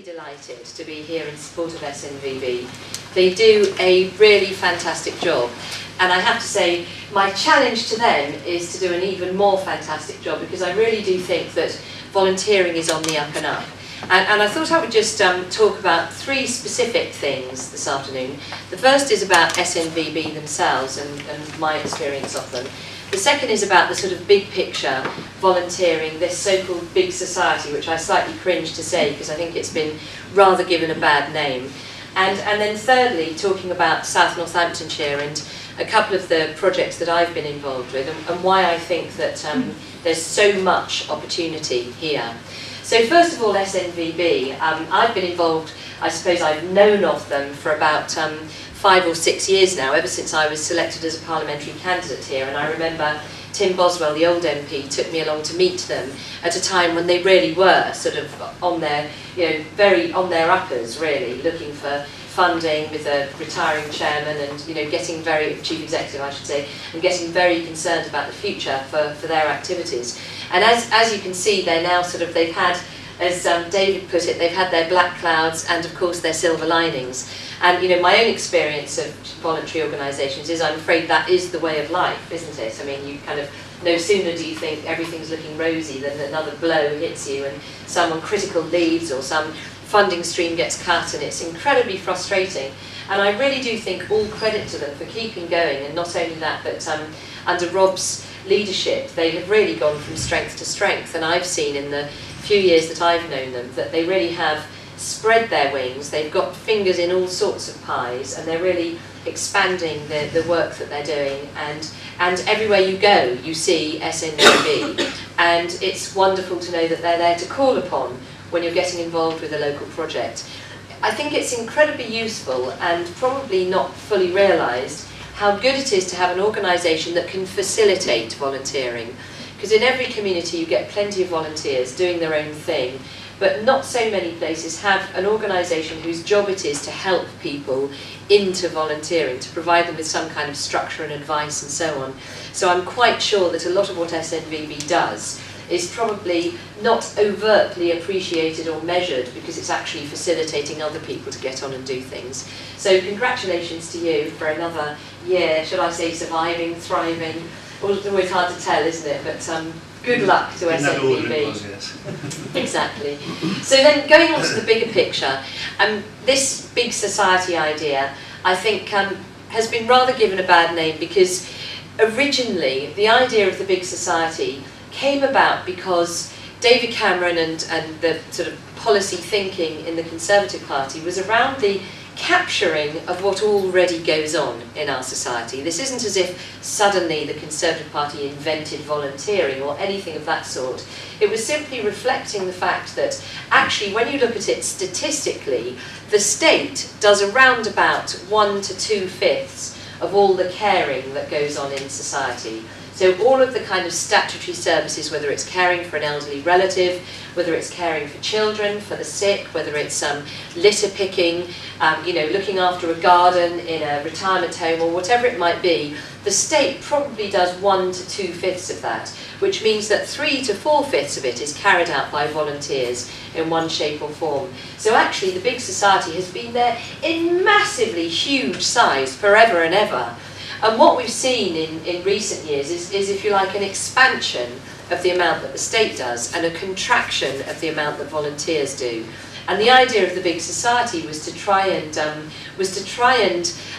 delighted to be here in support of SNVB. They do a really fantastic job, and I have to say my challenge to them is to do an even more fantastic job, because I really do think that volunteering is on the up and up. And I thought I would just talk about three specific things this afternoon. The first is about SNVB themselves and my experience of them. The second is about the sort of big picture volunteering, this so-called big society, which I slightly cringe to say because I think it's been rather given a bad name. And then thirdly, talking about South Northamptonshire and a couple of the projects that I've been involved with, and why I think that there's so much opportunity here. So first of all, SNVB, I've been involved, I suppose I've known of them for about 5 or 6 years now, ever since I was selected as a parliamentary candidate here. And I remember Tim Boswell, the old MP, took me along to meet them at a time when they really were sort of on their, very on their uppers, really, looking for funding with a retiring chairman and, getting very, chief executive, I should say, and getting very concerned about the future for their activities. And as you can see, they're now sort of, they've had, as David put it, they've had their black clouds and, of course, their silver linings. And, my own experience of voluntary organisations is, I'm afraid, that is the way of life, isn't it? I mean, you kind of, no sooner do you think everything's looking rosy than another blow hits you and someone critical leaves or some funding stream gets cut, and it's incredibly frustrating. And I really do think all credit to them for keeping going, and not only that, but under Rob's leadership, they have really gone from strength to strength. And I've seen in the few years that I've known them that they really have spread their wings. They've got fingers in all sorts of pies, and they're really expanding the work that they're doing. And everywhere you go, you see SNVB, and it's wonderful to know that they're there to call upon when you're getting involved with a local project. I think it's incredibly useful and probably not fully realised how good it is to have an organisation that can facilitate volunteering. Because in every community you get plenty of volunteers doing their own thing, but not so many places have an organisation whose job it is to help people into volunteering, to provide them with some kind of structure and advice and so on. So I'm quite sure that a lot of what SNVB does is probably not overtly appreciated or measured, because it's actually facilitating other people to get on and do things. So congratulations to you for another year, should I say surviving, thriving, it's always hard to tell, isn't it, but good luck to SNVB. Yes. Exactly. So then going on to the bigger picture, this big society idea, I think, has been rather given a bad name, because originally the idea of the big society came about because David Cameron and the sort of policy thinking in the Conservative Party was around the capturing of what already goes on in our society. This isn't as if suddenly the Conservative Party invented volunteering or anything of that sort. It was simply reflecting the fact that actually, when you look at it statistically, the state does around about 1 to 2/5 of all the caring that goes on in society. So all of the kind of statutory services, whether it's caring for an elderly relative, whether it's caring for children, for the sick, whether it's litter picking, looking after a garden in a retirement home or whatever it might be, the state probably does 1 to 2/5 of that, which means that 3 to 4/5 of it is carried out by volunteers in one shape or form. So actually the big society has been there in massively huge size forever and ever. And what we've seen in recent years is, if you like, an expansion of the amount that the state does and a contraction of the amount that volunteers do. And the idea of the big society was to try and,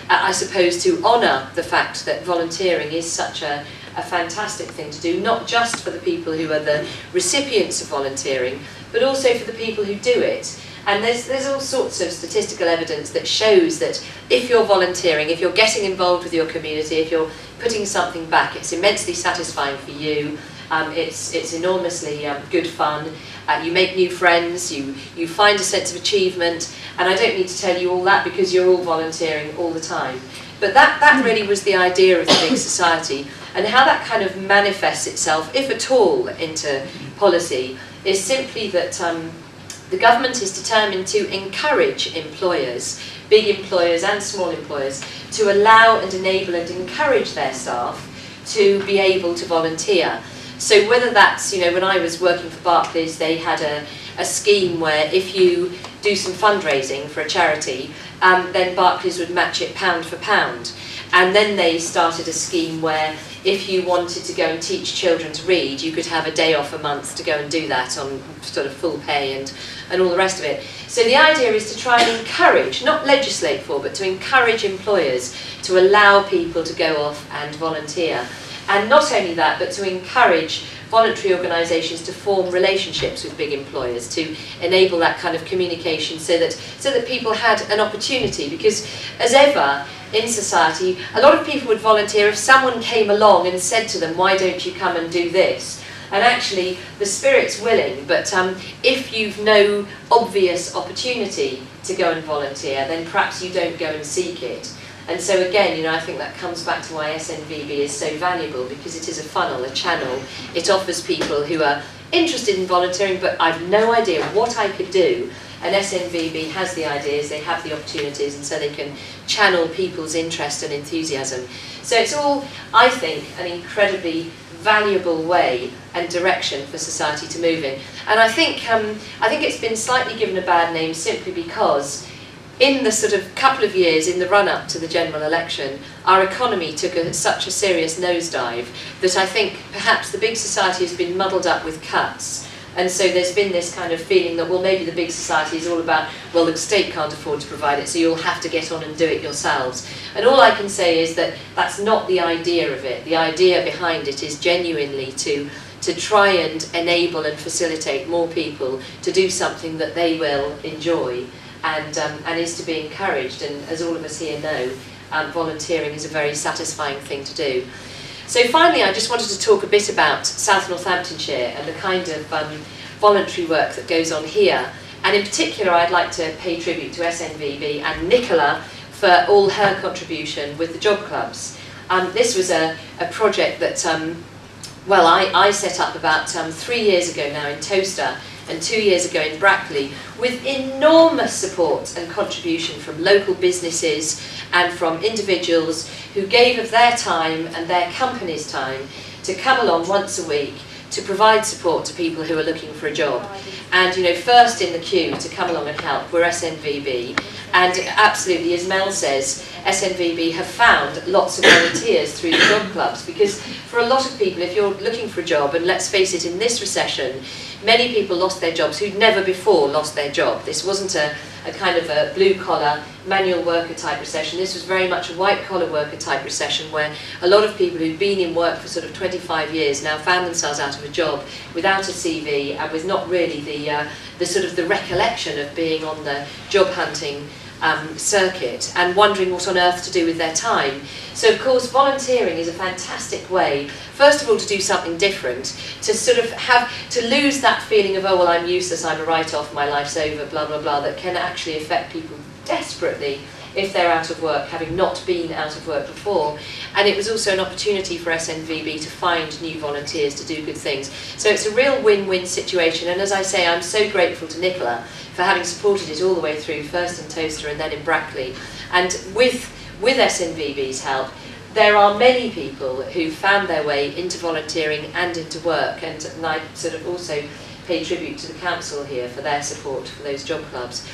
I suppose, to honour the fact that volunteering is such a fantastic thing to do, not just for the people who are the recipients of volunteering, but also for the people who do it. And there's all sorts of statistical evidence that shows that if you're volunteering, if you're getting involved with your community, if you're putting something back, it's immensely satisfying for you. It's enormously good fun. You make new friends, you find a sense of achievement, and I don't need to tell you all that because you're all volunteering all the time. But that really was the idea of the big society, and how that kind of manifests itself, if at all, into policy, is simply that the government is determined to encourage employers, big employers and small employers, to allow and enable and encourage their staff to be able to volunteer. So whether that's, when I was working for Barclays, they had a scheme where if you do some fundraising for a charity, then Barclays would match it pound for pound. And then they started a scheme where if you wanted to go and teach children to read, you could have a day off a month to go and do that on sort of full pay and all the rest of it. So the idea is to try and encourage, not legislate for, but to encourage employers to allow people to go off and volunteer. And not only that, but to encourage voluntary organisations to form relationships with big employers, to enable that kind of communication so that people had an opportunity. Because as ever in society, a lot of people would volunteer if someone came along and said to them, why don't you come and do this? And actually the spirit's willing, but if you've no obvious opportunity to go and volunteer, then perhaps you don't go and seek it. And so again, you know, I think that comes back to why SNVB is so valuable, because it is a funnel, a channel. It offers people who are interested in volunteering, but I've no idea what I could do. And SNVB has the ideas, they have the opportunities, and so they can channel people's interest and enthusiasm. So it's all, I think, an incredibly valuable way and direction for society to move in. And I think it's been slightly given a bad name simply because in the sort of couple of years in the run-up to the general election, our economy took such a serious nosedive that I think perhaps the big society has been muddled up with cuts. And so there's been this kind of feeling that, well, maybe the big society is all about, well, the state can't afford to provide it, so you'll have to get on and do it yourselves. And all I can say is that that's not the idea of it. The idea behind it is genuinely to try and enable and facilitate more people to do something that they will enjoy and is to be encouraged. And as all of us here know, volunteering is a very satisfying thing to do. So finally, I just wanted to talk a bit about South Northamptonshire and the kind of voluntary work that goes on here. And in particular, I'd like to pay tribute to SNVB and Nicola for all her contribution with the job clubs. This was a project that, well, I set up about 3 years ago now in Towcester and 2 years ago in Brackley, with enormous support and contribution from local businesses and from individuals who gave of their time and their company's time to come along once a week to provide support to people who are looking for a job. And, you know, first in the queue to come along and help were SNVB. And absolutely, as Mel says, SNVB have found lots of volunteers through the job clubs, because for a lot of people, if you're looking for a job, and let's face it, in this recession, many people lost their jobs who'd never before lost their job. This wasn't a kind of a blue-collar, manual worker type recession. This was very much a white-collar worker type recession, where a lot of people who'd been in work for sort of 25 years now found themselves out of a job without a CV and with not really the sort of the recollection of being on the job hunting circuit and wondering what on earth to do with their time. So of course volunteering is a fantastic way, first of all, to do something different, to sort of to lose that feeling of, oh well, I'm useless, I'm a write-off, my life's over, blah blah blah, that can actually affect people desperately if they're out of work, having not been out of work before. And it was also an opportunity for SNVB to find new volunteers to do good things. So it's a real win-win situation, and as I say, I'm so grateful to Nicola for having supported it all the way through, first in Towcester and then in Brackley. And with SNVB's help, there are many people who found their way into volunteering and into work, and I sort of also pay tribute to the council here for their support for those job clubs.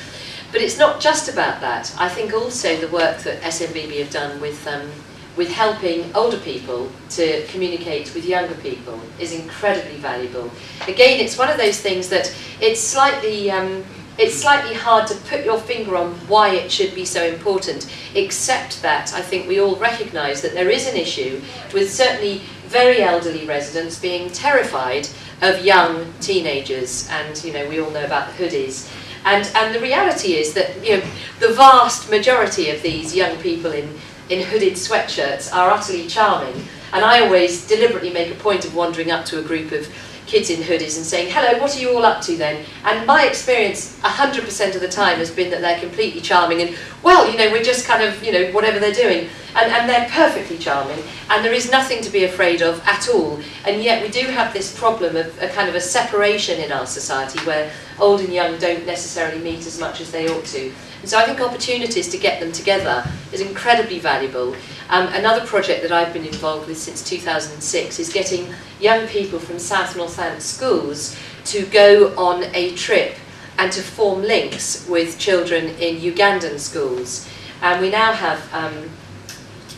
But it's not just about that. I think also the work that SNVB have done with helping older people to communicate with younger people is incredibly valuable. Again, it's one of those things that it's slightly hard to put your finger on why it should be so important, except that I think we all recognise that there is an issue with certainly very elderly residents being terrified of young teenagers, and you know, we all know about the hoodies. And the reality is that, you know, the vast majority of these young people in hooded sweatshirts are utterly charming, and I always deliberately make a point of wandering up to a group of kids in hoodies and saying, hello, what are you all up to then? And my experience 100% of the time has been that they're completely charming, and well, you know, we're just kind of, you know, whatever they're doing, and they're perfectly charming, and there is nothing to be afraid of at all. And yet we do have this problem of a kind of a separation in our society where old and young don't necessarily meet as much as they ought to. And so I think opportunities to get them together is incredibly valuable. Another project that I've been involved with since 2006 is getting young people from South Northampton schools to go on a trip and to form links with children in Ugandan schools. And we now have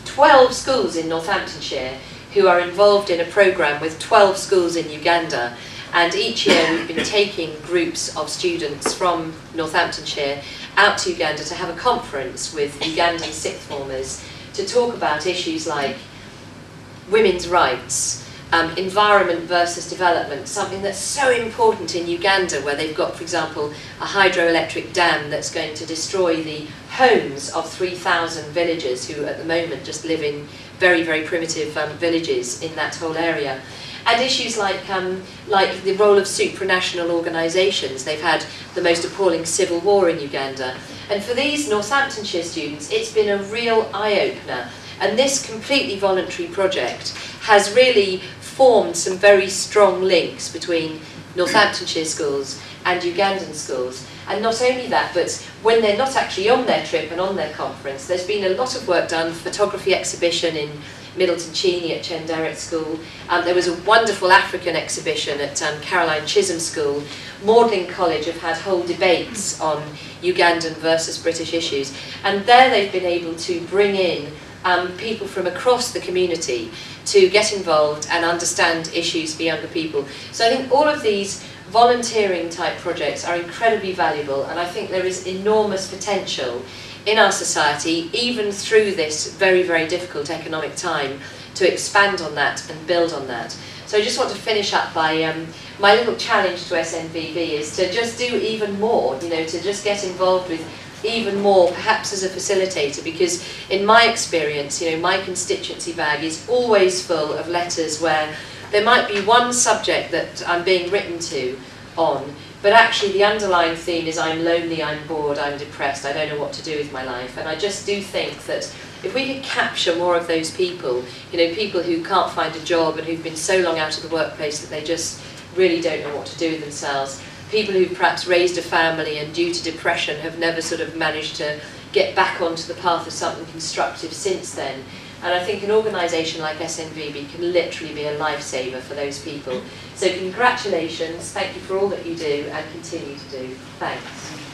12 schools in Northamptonshire who are involved in a programme with 12 schools in Uganda. And each year we've been taking groups of students from Northamptonshire out to Uganda to have a conference with Ugandan sixth formers to talk about issues like women's rights, environment versus development, something that's so important in Uganda, where they've got, for example, a hydroelectric dam that's going to destroy the homes of 3,000 villagers who at the moment just live in very, very primitive villages in that whole area. And issues like the role of supranational organisations. They've had the most appalling civil war in Uganda. And for these Northamptonshire students, it's been a real eye-opener. And this completely voluntary project has really formed some very strong links between Northamptonshire schools and Ugandan schools. And not only that, but when they're not actually on their trip and on their conference, there's been a lot of work done, photography exhibition in Middleton Cheney at Chenderrick School. There was a wonderful African exhibition at Caroline Chisholm School. Magdalen College have had whole debates on Ugandan versus British issues. And there they've been able to bring in people from across the community to get involved and understand issues for younger people. So I think all of these volunteering type projects are incredibly valuable, and I think there is enormous potential in our society, even through this very, very difficult economic time, to expand on that and build on that. So I just want to finish up by my little challenge to SNVB is to just do even more, you know, to just get involved with even more, perhaps as a facilitator, because in my experience, you know, my constituency bag is always full of letters where there might be one subject that I'm being written to on, but actually the underlying theme is I'm lonely, I'm bored, I'm depressed, I don't know what to do with my life. And I just do think that if we could capture more of those people, you know, people who can't find a job and who've been so long out of the workplace that they just really don't know what to do with themselves, people who've perhaps raised a family and due to depression have never sort of managed to get back onto the path of something constructive since then. And I think an organisation like SNVB can literally be a lifesaver for those people. So congratulations, thank you for all that you do and continue to do. Thanks.